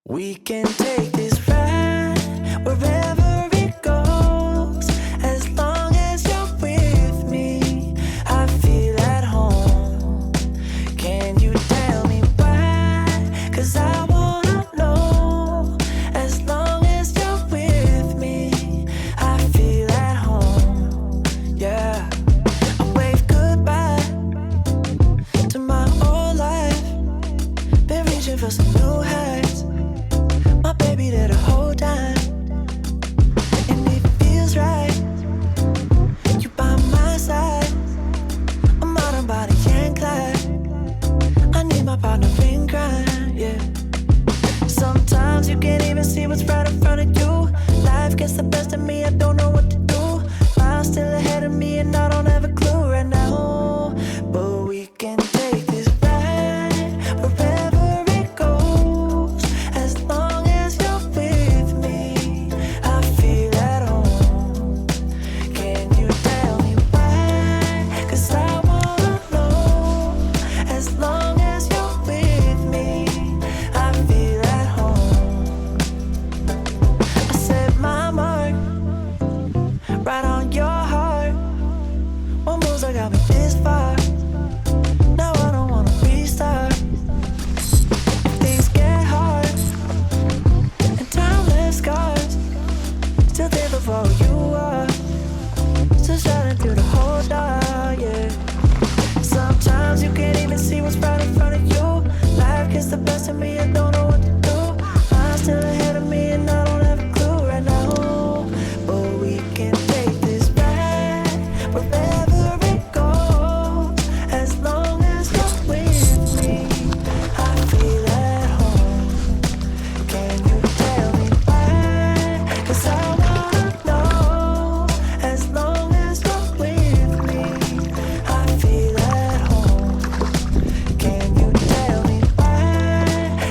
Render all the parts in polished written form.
We can take this ride wherever it goes. As long as you're with me, I feel at home. Can you tell me why? 'Cause I wanna know. As long as you're with me, I feel at home. Yeah, I wave goodbye to my old life. Been reaching for some new heights. My baby there the whole time, and it feels right. You by my side, I'm out on body and Clyde. I need my partner in crime, yeah. Sometimes you can't even see what's right in front of you. Life gets the best of me, I don't know what to do. Miles still ahead of me and I don't have a clue right now. But we can take this ride wherever it goes. As long as you're with me, I feel at home. Can you tell me why? 'Cause I wanna know. As long as you're with me, I feel at home. I set my mark right on your heart. One moves I got me this far. Now I don't wanna restart. Things get hard and time left scars. Still there before you are. Still shining through the whole dark, yeah. Sometimes you can't even see what's right in front of you. Life gets the best of me, I don't know what to do. I'm still ahead of me and I don't have a clue right now. But we can take this ride wherever it goes. As long as you're with me, I feel at home. Can you tell me why? 'Cause I wanna know. As long as you're with me, I feel at home. Can you tell me why?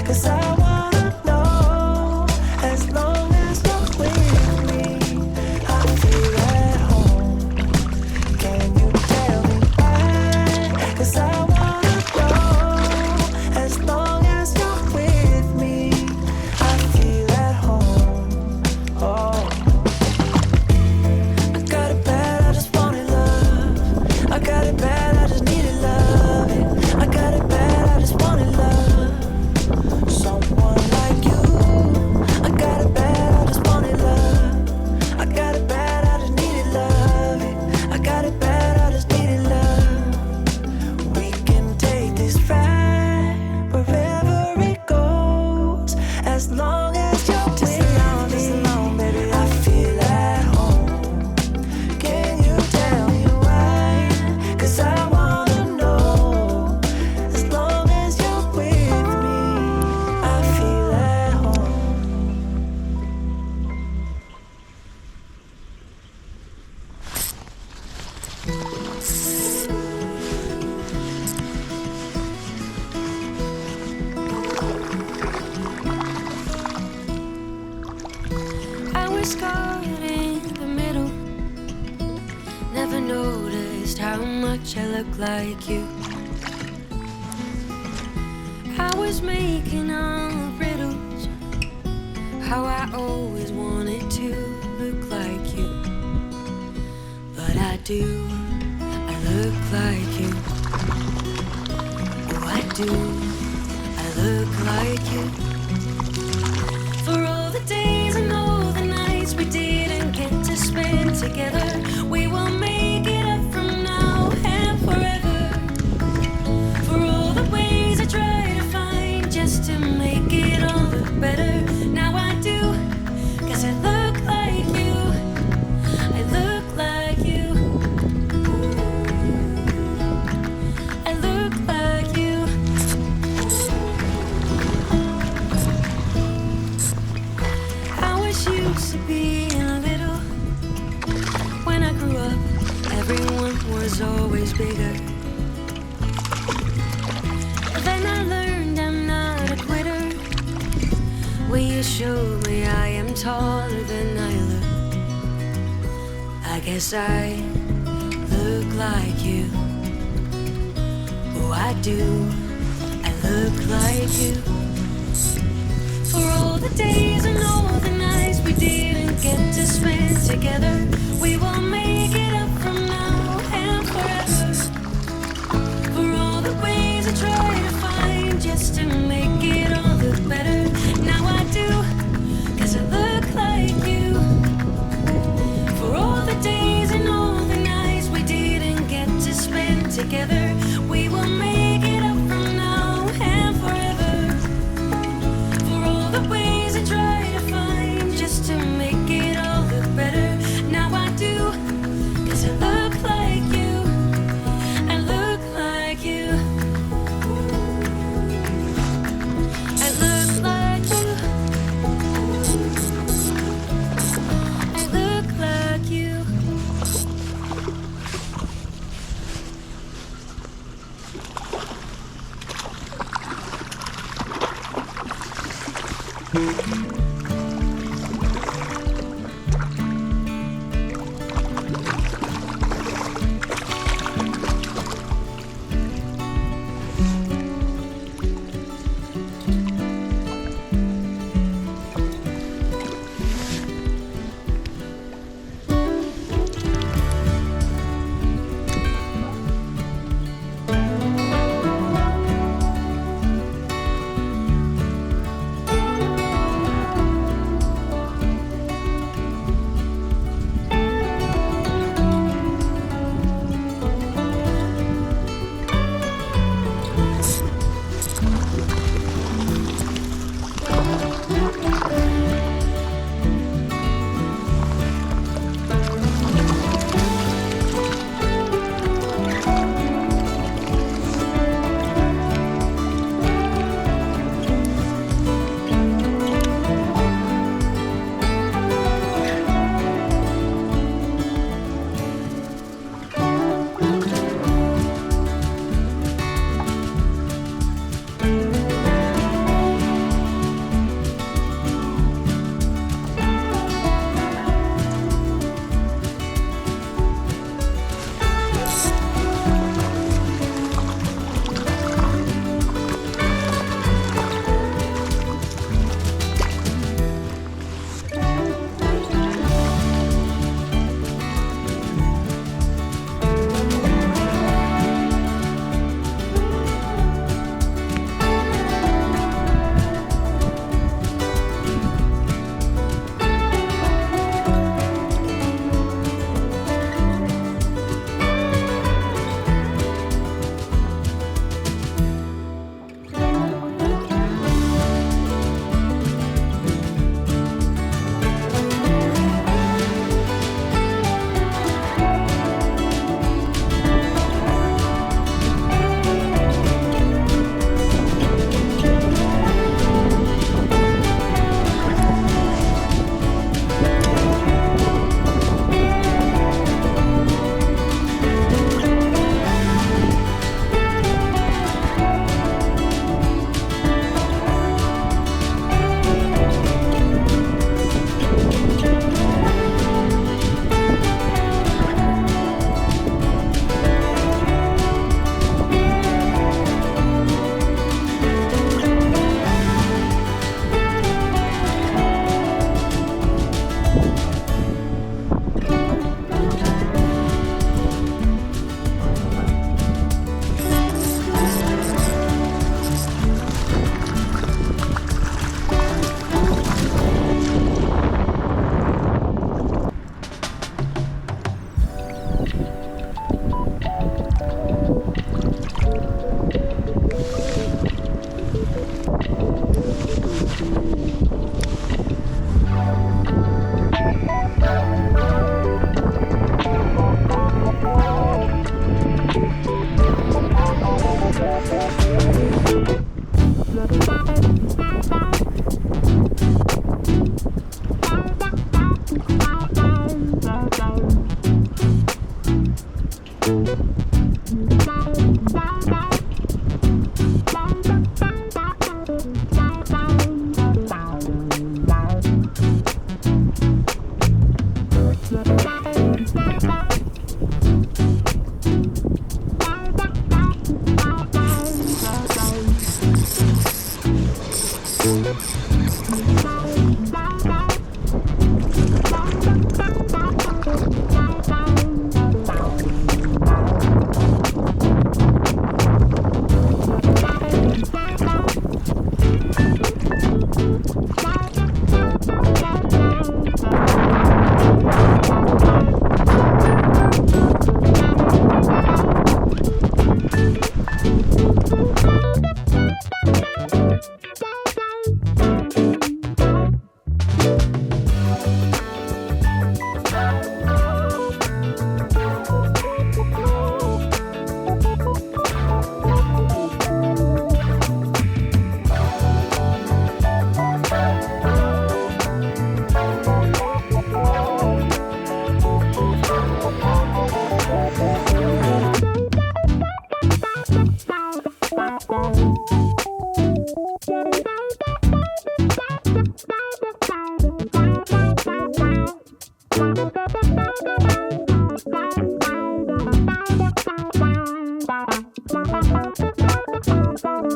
'Cause I wanna know. As long as you're with me, I feel at home. Can you tell me why? 'Cause I wanna know. As long as you're with me, I feel at home. Oh, I got it bad, I just wanted love. I got it bad, I just needed love. I got it bad, I just wanted love. Someone like you. I got it bad, I just wanted love. I got it bad, I just needed love. I got it bad, I just needed love. We can take this ride wherever it goes. As long as you're with me, just alone, baby, I feel at home. Can you tell me why? 'Cause I wanna know. As long as you're with me, I feel at home. I was caught in the middle. Never noticed how much I look like you. I was making all riddles. How I always wanted to look like you. But I do, I look like you. Oh, I do, I look like you. For all the days and all the nights we didn't get to spend together, we will make it up from now and forever. For all the ways I try to find just to make it all look better, now I do, 'cause I look like you. I look like you. I look like you. I was used to being little. When I grew up, everyone was always bigger. Then I learned I'm not a quitter. Will you show me I am taller than I look? I guess I look like you. Oh, I do. I look like you. For all the days and all the nights we didn't get to spend together, we will make it up from now and forever. For all the ways I try to find just to make it all look better, now I do, 'cause I look like you. For all the days and all the nights we didn't get to spend together, we will make it up from now and forever. For all the ways I try to find just to make it all look better, now I do, 'cause I look like you. I look like you. I look like you. I look like you.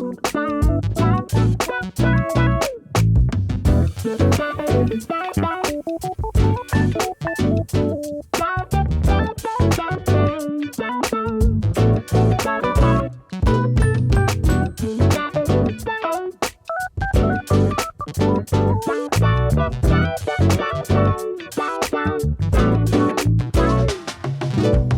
「